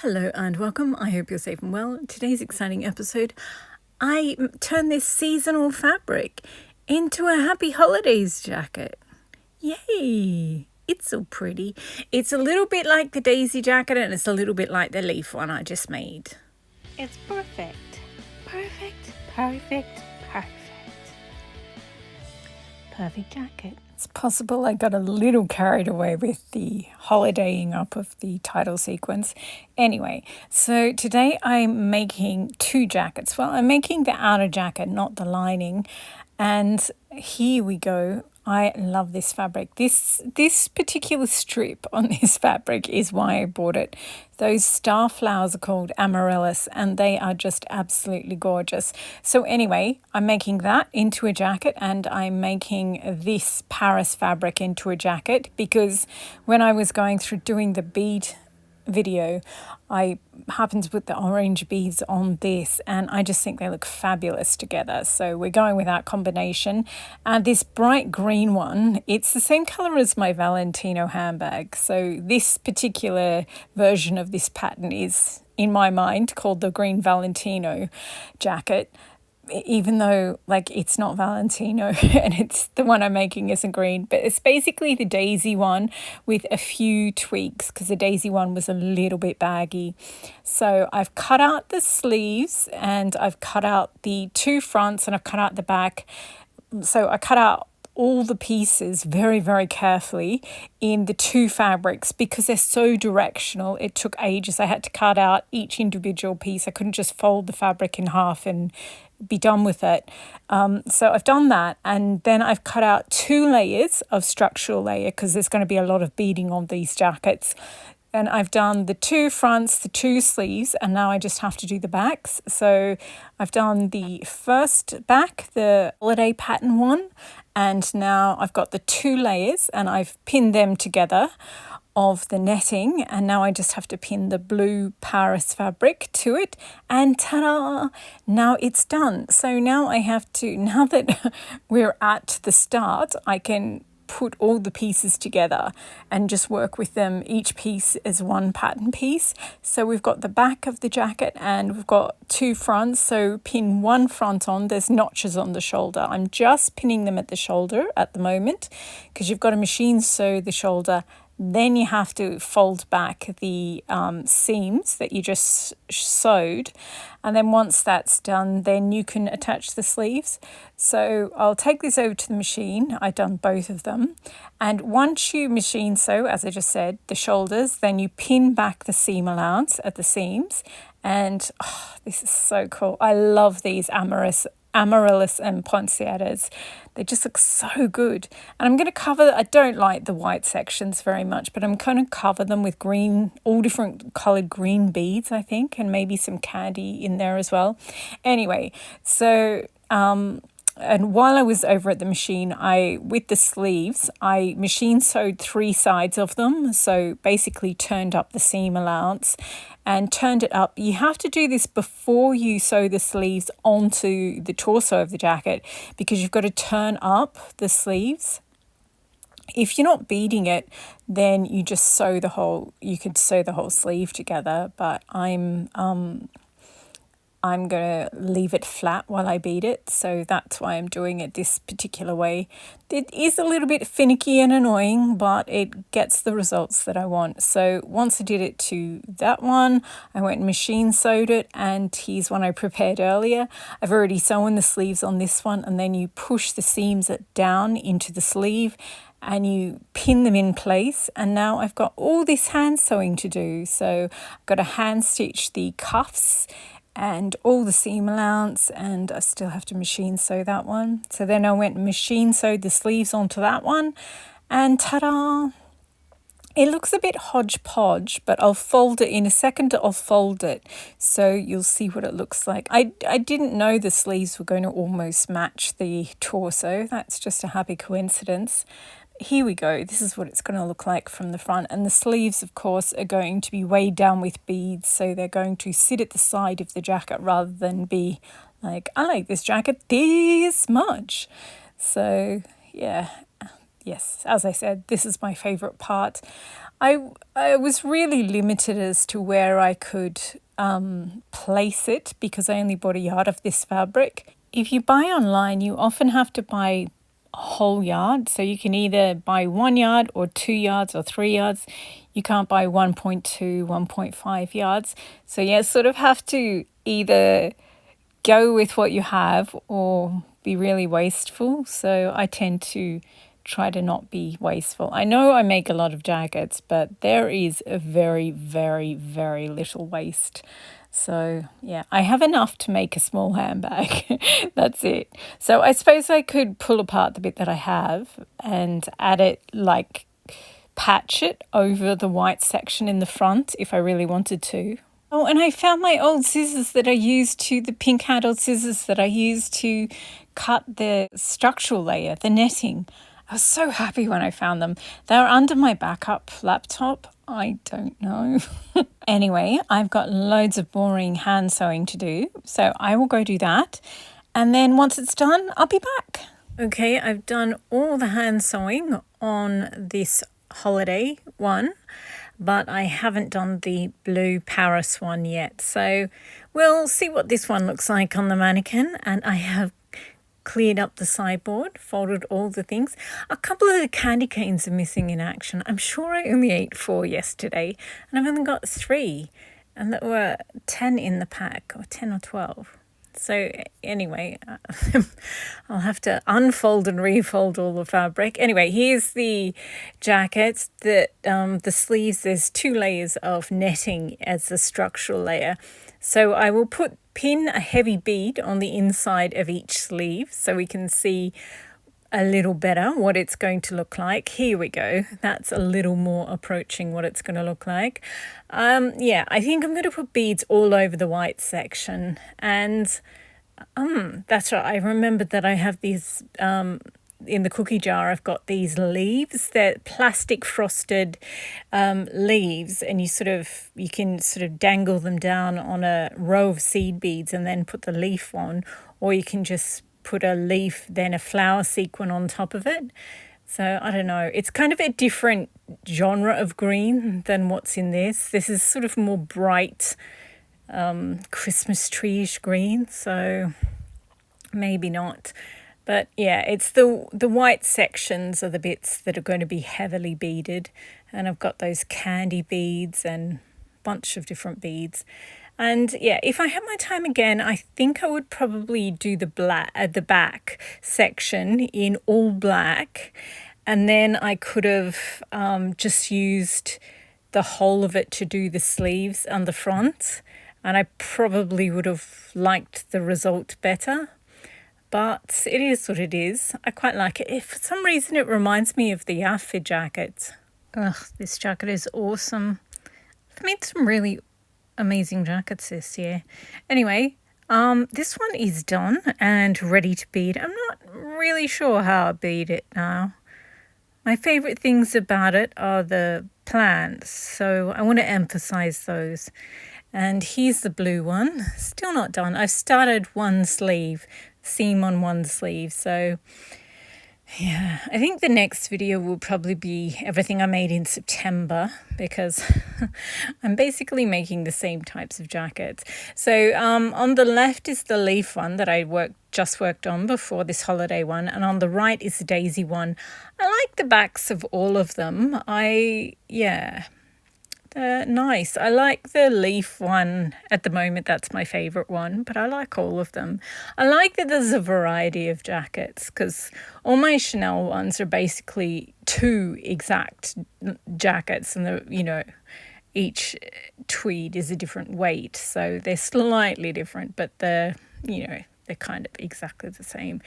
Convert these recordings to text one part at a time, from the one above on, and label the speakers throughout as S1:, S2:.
S1: Hello and welcome. I hope you're safe and well. Today's exciting episode, I turned this seasonal fabric into a happy holidays jacket. Yay! It's so pretty. It's a little bit like the daisy jacket and it's a little bit like the leaf one I just made.
S2: It's perfect. Perfect, perfect, perfect. Perfect jacket.
S1: It's possible I got a little carried away with the holidaying up of the title sequence. Anyway, so today I'm making two jackets. Well, I'm making the outer jacket, not the lining. And here we go. I love this fabric. This particular strip on this fabric is why I bought it. Those star flowers are called amaryllis and they are just absolutely gorgeous. So anyway, I'm making that into a jacket and I'm making this Paris fabric into a jacket because when I was going through doing the bead video, I happened to put the orange beads on this and I just think they look fabulous together. So we're going with that combination. And this bright green one, it's the same color as my Valentino handbag. So this particular version of this pattern is, in my mind, called the green Valentino jacket. Even though it's not Valentino and it's the one I'm making isn't green, but it's basically the daisy one with a few tweaks because the daisy one was a little bit baggy. So I've cut out the sleeves and I've cut out the two fronts and I've cut out the back. So I cut out all the pieces very, very carefully in the two fabrics because they're so directional. It took ages. I had to cut out each individual piece. I couldn't just fold the fabric in half and be done with it. So I've done that, and then I've cut out two layers of structural layer because there's going to be a lot of beading on these jackets. And I've done the two fronts, the two sleeves, and now I just have to do the backs. So I've done the first back, the holiday pattern one, and now I've got the two layers and I've pinned them together of the netting, and now I just have to pin the blue Paris fabric to it, and ta-da, now it's done. So now I have to, now that we're at the start, I can put all the pieces together and just work with them, each piece as one pattern piece. So we've got the back of the jacket and we've got two fronts, so pin one front on. There's notches on the shoulder. I'm just pinning them at the shoulder at the moment because you've got to machine sew the shoulder. Then you have to fold back the seams that you just sewed. And then once that's done, then you can attach the sleeves. So I'll take this over to the machine. I've done both of them. And once you machine sew, as I just said, the shoulders, then you pin back the seam allowance at the seams. And this is so cool. I love these amaryllis and poinsettias. They just look so good. And I'm going to cover, I don't like the white sections very much, but I'm going to cover them with green, all different coloured green beads, I think, and maybe some candy in there as well. Anyway, so and while I was over at the machine, with the sleeves, I machine sewed three sides of them. So basically turned up the seam allowance and turned it up. You have to do this before you sew the sleeves onto the torso of the jacket because you've got to turn up the sleeves. If you're not beading it, then you just you could sew the whole sleeve together, but I'm going to leave it flat while I bead it, so that's why I'm doing it this particular way. It is a little bit finicky and annoying, but it gets the results that I want. So once I did it to that one, I went and machine sewed it, and here's one I prepared earlier. I've already sewn the sleeves on this one, and then you push the seams down into the sleeve and you pin them in place, and now I've got all this hand sewing to do. So I've got to hand stitch the cuffs and all the seam allowance, and I still have to machine sew that one. So then I went and machine sewed the sleeves onto that one, and ta-da! It looks a bit hodgepodge, but I'll fold it in a second. I'll fold it so you'll see what it looks like. I didn't know the sleeves were going to almost match the torso. That's just a happy coincidence. Here we go. This is what it's going to look like from the front. And the sleeves, of course, are going to be weighed down with beads. So they're going to sit at the side of the jacket rather than be like, I like this jacket this much. So, yeah. Yes, as I said, this is my favourite part. I was really limited as to where I could place it because I only bought a yard of this fabric. If you buy online, you often have to buy a whole yard. So you can either buy 1 yard or 2 yards or 3 yards. You can't buy 1.2, 1.5 yards. So yeah, sort of have to either go with what you have or be really wasteful. So I tend to try to not be wasteful. I know I make a lot of jackets, but there is a very, very, very little waste. So yeah, I have enough to make a small handbag. That's it. So I suppose I could pull apart the bit that I have and add it, like patch it over the white section in the front if I really wanted to. Oh, and I found my old scissors that I used the pink handled scissors that I used to cut the structural layer, the netting. I was so happy when I found them. They were under my backup laptop. I don't know. Anyway, I've got loads of boring hand sewing to do, so I will go do that. And then once it's done, I'll be back. Okay, I've done all the hand sewing on this holiday one, but I haven't done the blue Paris one yet. So we'll see what this one looks like on the mannequin. And I have cleared up the sideboard, folded all the things. A couple of the candy canes are missing in action. I'm sure I only ate 4 yesterday, and I've only got 3. And there were 10 in the pack, or 10 or 12. So anyway, I'll have to unfold and refold all the fabric. Anyway, here's the jacket. The sleeves, there's 2 layers of netting as the structural layer. So I will pin a heavy bead on the inside of each sleeve so we can see a little better what it's going to look like. Here we go. That's a little more approaching what it's going to look like. Yeah, I think I'm going to put beads all over the white section. And that's right. I remembered that I have these in the cookie jar. I've got these leaves. They're plastic frosted leaves, and you can sort of dangle them down on a row of seed beads and then put the leaf on, or you can just put a leaf, then a flower sequin on top of it. So I don't know. It's kind of a different genre of green than what's in this. This is sort of more bright Christmas tree-ish green. So maybe not. But yeah, it's the white sections are the bits that are going to be heavily beaded. And I've got those candy beads and a bunch of different beads. And yeah, if I had my time again, I think I would probably do the back section in all black. And then I could have just used the whole of it to do the sleeves on the front. And I probably would have liked the result better. But it is what it is. I quite like it. If for some reason it reminds me of the Yafi jacket. Ugh, this jacket is awesome. I've made some really amazing jackets this year. Anyway, this one is done and ready to bead. I'm not really sure how I bead it now. My favorite things about it are the plants, so I want to emphasize those. And here's the blue one. Still not done. I've started one sleeve, seam on one sleeve, so yeah, I think the next video will probably be everything I made in September, because I'm basically making the same types of jackets. So on the left is the leaf one that I just worked on before this holiday one, and on the right is the daisy one. I like the backs of all of them. They're nice. I like the leaf one at the moment. That's my favourite one, but I like all of them. I like that there's a variety of jackets, because all my Chanel ones are basically 2 exact jackets, and each tweed is a different weight, so they're slightly different, but they're kind of exactly the same.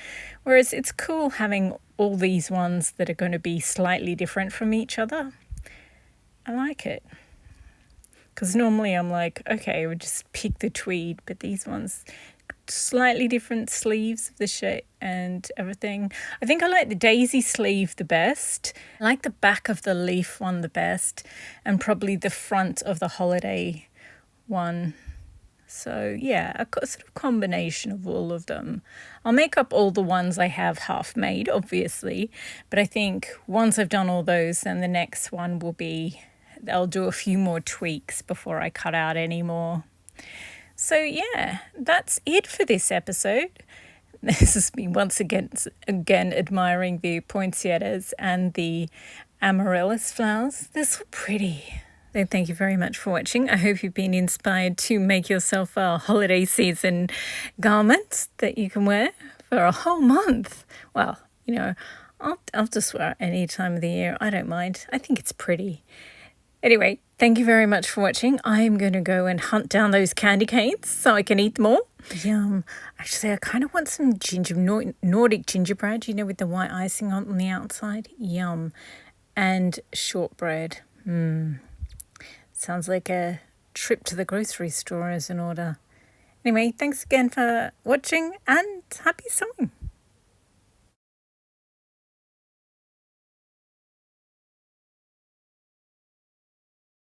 S1: Whereas it's cool having all these ones that are going to be slightly different from each other. I like it. Because normally I'm like, okay, we'll just pick the tweed, but these ones, slightly different sleeves of the shirt and everything. I think I like the daisy sleeve the best. I like the back of the leaf one the best, and probably the front of the holiday one. So yeah, a sort of combination of all of them. I'll make up all the ones I have half made, obviously, but I think once I've done all those, then the next one will be I'll do a few more tweaks before I cut out any more. So yeah, that's it for this episode. This is me once again admiring the poinsettias and the amaryllis flowers. They're so pretty. So thank you very much for watching. I hope you've been inspired to make yourself a holiday season garment that you can wear for a whole month. Well, you know, I'll just wear it any time of the year. I don't mind. I think it's pretty. Anyway, thank you very much for watching. I'm going to go and hunt down those candy canes so I can eat them all. Yum. Actually, I kind of want some Nordic gingerbread, you know, with the white icing on the outside. Yum. And shortbread. Sounds like a trip to the grocery store is in order. Anyway, thanks again for watching and happy sewing.